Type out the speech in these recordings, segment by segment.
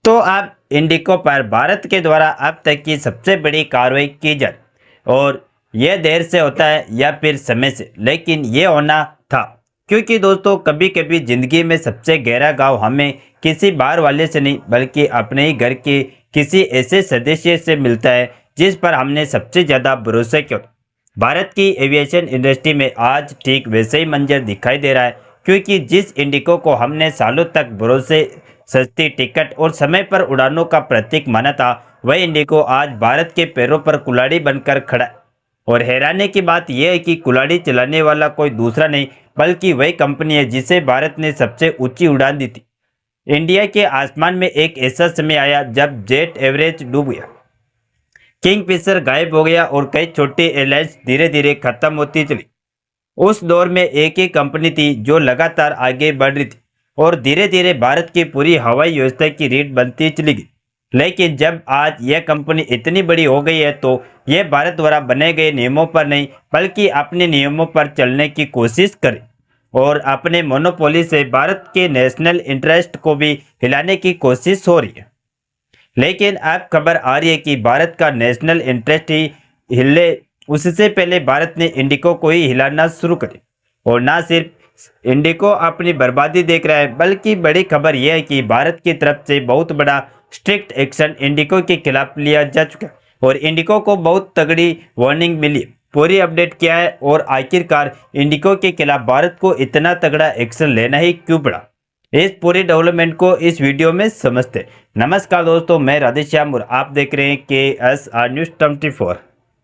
तो अब इंडिको पर भारत के द्वारा अब तक की सबसे बड़ी कार्रवाई की जाए और यह देर से होता है या फिर समय से, लेकिन ये होना था। क्योंकि दोस्तों, कभी कभी जिंदगी में सबसे गहरा घाव हमें किसी बाहर वाले से नहीं बल्कि अपने ही घर के किसी ऐसे सदस्य से मिलता है जिस पर हमने सबसे ज़्यादा भरोसा किया। भारत की एविएशन इंडस्ट्री में आज ठीक वैसे ही मंजर दिखाई दे रहा है, क्योंकि जिस इंडिको को हमने सालों तक भरोसे, सस्ती टिकट और समय पर उड़ानों का प्रतीक माना था, वह इंडिको आज भारत के पैरों पर कुल्हाड़ी बनकर खड़ा है। और हैरानी की बात यह है कि कुल्हाड़ी चलाने वाला कोई दूसरा नहीं बल्कि वही कंपनी है जिसे भारत ने सबसे ऊंची उड़ान दी थी। इंडिया के आसमान में एक ऐसा समय आया जब जेट एवरेज डूब गया, किंगफिशर गायब हो गया और कई छोटी एयरलाइंस धीरे धीरे खत्म होती चली। उस दौर में एक ही कंपनी थी जो लगातार आगे बढ़ रही थी और धीरे धीरे भारत की पूरी हवाई व्यवस्था की रीढ़ बनती चली गई। लेकिन जब आज यह कंपनी इतनी बड़ी हो गई है तो यह भारत द्वारा बनाए गए नियमों पर नहीं बल्कि अपने नियमों पर चलने की कोशिश करे और अपने मोनोपोली से भारत के नेशनल इंटरेस्ट को भी हिलाने की कोशिश हो रही है। लेकिन अब खबर आ रही है कि भारत का नेशनल इंटरेस्ट ही हिले, उससे पहले भारत ने इंडिको को ही हिलाना शुरू करे। और ना सिर्फ इंडिको अपनी बर्बादी देख रहा है बल्कि बड़ी खबर यह है कि भारत की तरफ से बहुत बड़ा स्ट्रिक्ट एक्शन इंडिको के खिलाफ लिया जा चुका है और इंडिको को बहुत तगड़ी वार्निंग मिली है। पूरी अपडेट क्या है और आखिरकार इंडिको के खिलाफ भारत को इतना तगड़ा एक्शन लेना ही क्यों पड़ा, इस पूरी डेवलपमेंट को इस वीडियो में समझते। नमस्कार दोस्तों, मैं राधेश्याम और आप देख रहे हैं KSR न्यूज़ 24।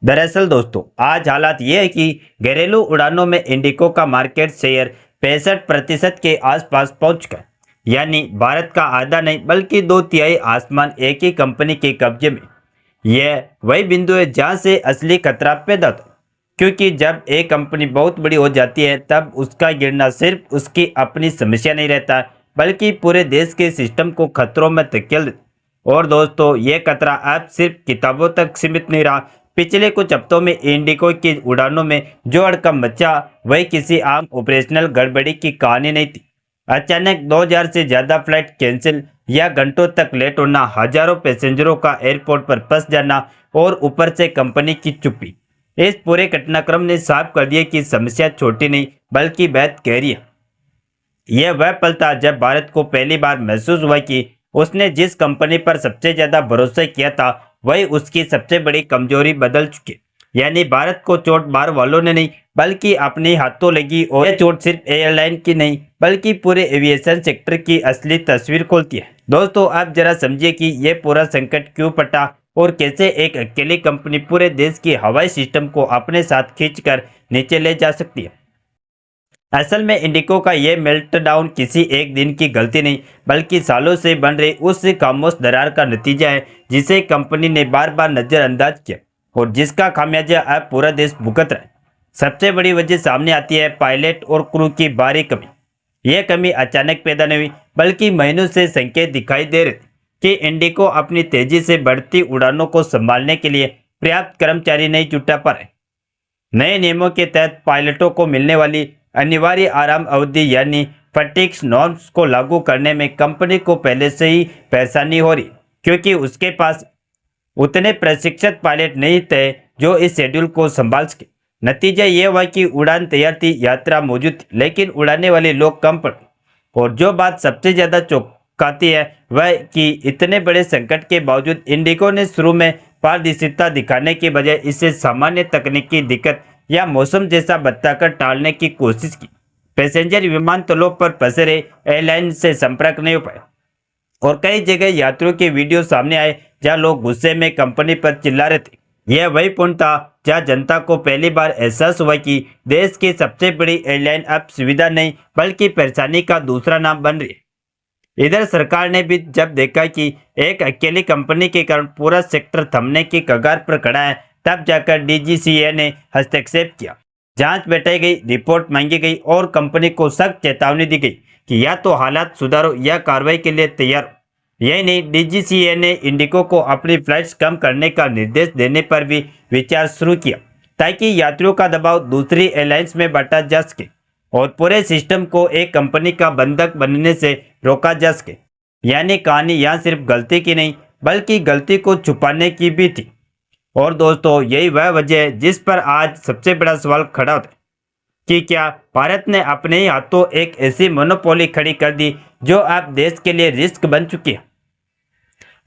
दरअसल दोस्तों, आज हालात ये है कि घरेलू उड़ानों में इंडिको का मार्केट शेयर 65% के आसपास पहुंच गया, यानी भारत का आधा नहीं बल्कि 2/3 आसमान एक ही कंपनी के कब्जे में। यह वही बिंदु है जहां से असली खतरा पैदा होता है, क्योंकि जब एक कंपनी बहुत बड़ी हो जाती है तब उसका गिरना सिर्फ उसकी अपनी समस्या नहीं रहता बल्कि पूरे देश के सिस्टम को खतरों में धकेल देता। और दोस्तों, ये खतरा अब सिर्फ किताबों तक सीमित नहीं रहा। पिछले कुछ हफ्तों में इंडिको की उड़ानों में जो हड़कंप मचा वह किसी आम ऑपरेशनल गड़बड़ी की कहानी नहीं थी। अचानक 2000 से ज़्यादा फ्लाइट कैंसिल या घंटों तक लेट होना, हजारों पैसेंजरों का एयरपोर्ट पर फंस जाना और ऊपर से कंपनी की चुप्पी, इस पूरे घटनाक्रम ने साफ कर दिया कि समस्या छोटी नहीं बल्कि बेहद गहरी है। यह वह पल था जब भारत को पहली बार महसूस हुआ कि उसने जिस कंपनी पर सबसे ज्यादा भरोसा किया था वही उसकी सबसे बड़ी कमजोरी बदल चुकी है। यानी भारत को चोट बाहर वालों ने नहीं बल्कि अपने हाथों लगी और यह चोट सिर्फ एयरलाइन की नहीं बल्कि पूरे एविएशन सेक्टर की असली तस्वीर खोलती है। दोस्तों, आप जरा समझिए कि यह पूरा संकट क्यों पटा और कैसे एक अकेली कंपनी पूरे देश के हवाई सिस्टम को अपने साथ खींचकर नीचे ले जा सकती है। असल में इंडिको का यह मेल्टडाउन किसी एक दिन की गलती नहीं बल्कि सालों से बन रही उस खामोश दरार का नतीजा है जिसे कंपनी ने बार बार नजरअंदाज किया और जिसका खामियाजा अब पूरा देश भुगत रहा है। सबसे बड़ी वजह सामने आती है पायलट और क्रू की भारी कमी। यह कमी अचानक पैदा नहीं हुई बल्कि महीनों से संकेत दिखाई दे रहे थे कि इंडिको अपनी तेजी से बढ़ती उड़ानों को संभालने के लिए पर्याप्त कर्मचारी नहीं जुटा पा रहे। नए नियमों के तहत पायलटों को मिलने वाली अनिवार्य आराम अवधि यानी फटीग्स नॉर्म्स को लागू करने में कंपनी को पहले से ही परेशानी हो रही, क्योंकि उसके पास उतने प्रशिक्षित पायलट नहीं थे जो इस शेड्यूल को संभाल सके। नतीजा यह हुआ कि उड़ान तैयार थी, यात्रा मौजूद थी, लेकिन उड़ाने वाले लोग कम पड़े। और जो बात सबसे ज्यादा चौंकाती है वह कि इतने बड़े संकट के बावजूद इंडिको ने शुरू में पारदर्शिता दिखाने के बजाय इसे सामान्य तकनीकी दिक्कत या मौसम जैसा बताकर टालने की कोशिश की। पैसेंजर विमानतलों पर फंसे रहे, एयरलाइन से संपर्क नहीं हो पाए और कई जगह यात्रियों के वीडियो सामने आए जहां लोग गुस्से में कंपनी पर चिल्ला रहे थे। यह वही पॉइंट था जहां जनता को पहली बार एहसास हुआ कि देश की सबसे बड़ी एयरलाइन अब सुविधा नहीं बल्कि परेशानी का दूसरा नाम बन रही है। इधर सरकार ने भी जब देखा कि एक अकेली कंपनी के कारण पूरा सेक्टर थमने की कगार पर खड़ा है, तब जाकर DGCA ने हस्तक्षेप किया। जांच बैठाई गई, रिपोर्ट मांगी गई और कंपनी को सख्त चेतावनी दी गई कि या तो हालात सुधारो या कार्रवाई के लिए तैयार हो। यही नहीं, DGCA ने इंडिको को अपनी फ्लाइट्स कम करने का निर्देश देने पर भी विचार शुरू किया ताकि यात्रियों का दबाव दूसरी एयरलाइंस में बांटा जा सके और पूरे सिस्टम को एक कंपनी का बंधक बनने से रोका जा सके। यानी कहानी यहाँ सिर्फ गलती की नहीं बल्कि गलती को छुपाने की भी थी। और दोस्तों यही वह वजह है जिस पर आज सबसे बड़ा सवाल खड़ा होता है कि क्या भारत ने अपने ही हाथों एक ऐसी मोनोपोली खड़ी कर दी जो अब देश के लिए रिस्क बन चुकी है।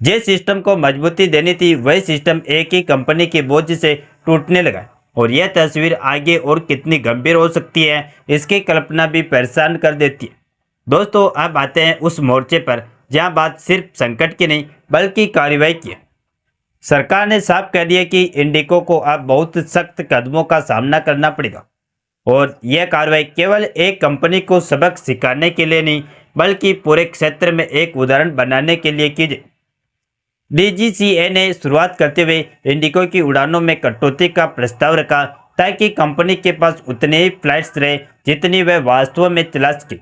जिस सिस्टम को मजबूती देनी थी वही सिस्टम एक ही कंपनी के बोझ से टूटने लगा और यह तस्वीर आगे और कितनी गंभीर हो सकती है इसकी कल्पना भी परेशान कर देती है। दोस्तों अब आते हैं उस मोर्चे पर जहां बात सिर्फ संकट की नहीं बल्कि कार्रवाई की है। सरकार ने साफ कह दिया कि इंडिको को अब बहुत सख्त कदमों का सामना करना पड़ेगा और यह कार्रवाई केवल एक कंपनी को सबक सिखाने के लिए नहीं बल्कि पूरे क्षेत्र में एक उदाहरण बनाने के लिए की जाए। डीजीसीए ने शुरुआत करते हुए इंडिको की उड़ानों में कटौती का प्रस्ताव रखा ताकि कंपनी के पास उतने ही फ्लाइट्स रहे जितनी वह वास्तव में चला सके।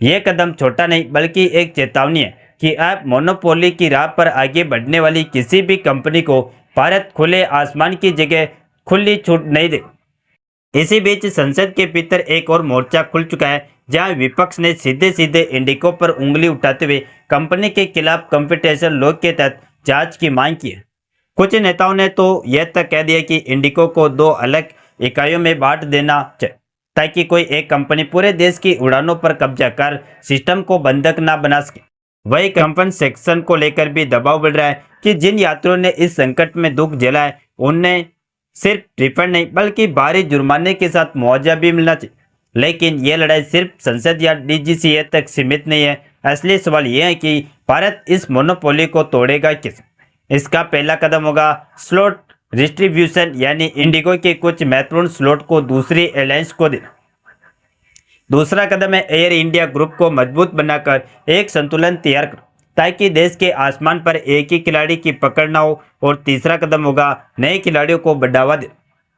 यह कदम छोटा नहीं बल्कि एक चेतावनी है कि अब मोनोपोली की राह पर आगे बढ़ने वाली किसी भी कंपनी को भारत खुले आसमान की जगह खुली छूट नहीं दे। इसी बीच संसद के भीतर एक और मोर्चा खुल चुका है जहां विपक्ष ने सीधे सीधे इंडिको पर उंगली उठाते हुए कंपनी के खिलाफ कंपटीशन लॉ के तहत जांच की मांग की है। कुछ नेताओं ने तो यह तक कह दिया कि इंडिको को दो अलग इकाइयों में बांट देना चाहिए ताकि कोई एक कंपनी पूरे देश की उड़ानों पर कब्जा कर सिस्टम को बंधक ना बना सके। वही कंपनसेशन को लेकर भी दबाव बढ़ रहा है कि जिन यात्रियों ने इस संकट में दुख झेला है उन्हें सिर्फ रिफंड नहीं बल्कि भारी जुर्माने के साथ मुआवजा भी मिलना चाहिए। लेकिन यह लड़ाई सिर्फ संसद या डीजीसीए तक सीमित नहीं है। असली सवाल यह है कि भारत इस मोनोपोली को तोड़ेगा कैसे। इसका पहला कदम होगा स्लॉट डिस्ट्रीब्यूशन यानी इंडिगो के कुछ महत्वपूर्ण स्लॉट को दूसरी एयरलाइंस को देना। दूसरा कदम है एयर इंडिया ग्रुप को मजबूत बनाकर एक संतुलन तैयार करो ताकि देश के आसमान पर एक ही खिलाड़ी की पकड़ ना हो। और तीसरा कदम होगा नए खिलाड़ियों को बढ़ावा दे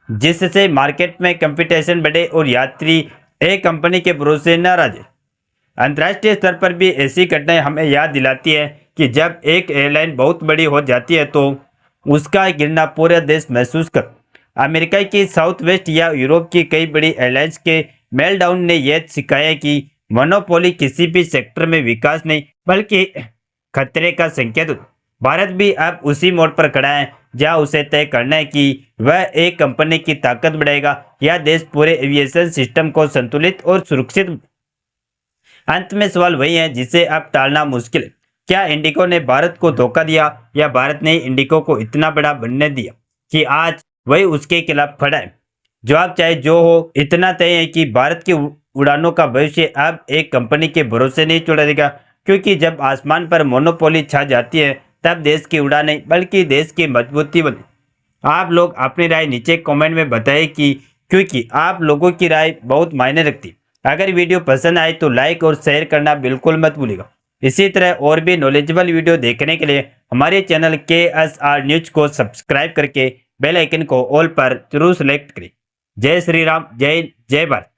जिससे मार्केट में कंपटीशन बढ़े और यात्री एक कंपनी के भरोसे न रह जाए। अंतर्राष्ट्रीय स्तर पर भी ऐसी घटनाएं हमें याद दिलाती है कि जब एक एयरलाइन बहुत बड़ी हो जाती है तो उसका गिरना पूरे देश महसूस कर। अमेरिका की साउथ वेस्ट या यूरोप की कई बड़ी एयरलाइंस के मेलडाउन ने यह सिखाया कि मोनोपोली किसी भी सेक्टर में विकास नहीं बल्कि खतरे का संकेत होता। भारत भी अब उसी मोड़ पर खड़ा है जहां उसे तय करना है कि वह एक कंपनी की ताकत बढ़ाएगा या देश पूरे एविएशन सिस्टम को संतुलित और सुरक्षित। अंत में सवाल वही है जिसे अब टालना मुश्किल है। क्या इंडिको ने भारत को धोखा दिया या भारत ने इंडिको को इतना बड़ा बनने दिया कि आज वही उसके खिलाफ खड़ा है। जवाब चाहे जो हो इतना तय है कि भारत की उड़ानों का भविष्य अब एक कंपनी के भरोसे नहीं छोड़ा देगा क्योंकि जब आसमान पर मोनोपोली छा जाती है तब देश की उड़ान नहीं बल्कि देश की मजबूती बने। आप लोग अपनी राय नीचे कमेंट में बताएं कि क्योंकि आप लोगों की राय बहुत मायने रखती। अगर वीडियो पसंद आए तो लाइक और शेयर करना बिल्कुल मत भूलिएगा। इसी तरह और भी नॉलेजेबल वीडियो देखने के लिए हमारे चैनल KSR न्यूज को सब्सक्राइब करके बेल आइकन को ऑल पर जरूर सेलेक्ट करें। जय श्री राम, जय जय भारत।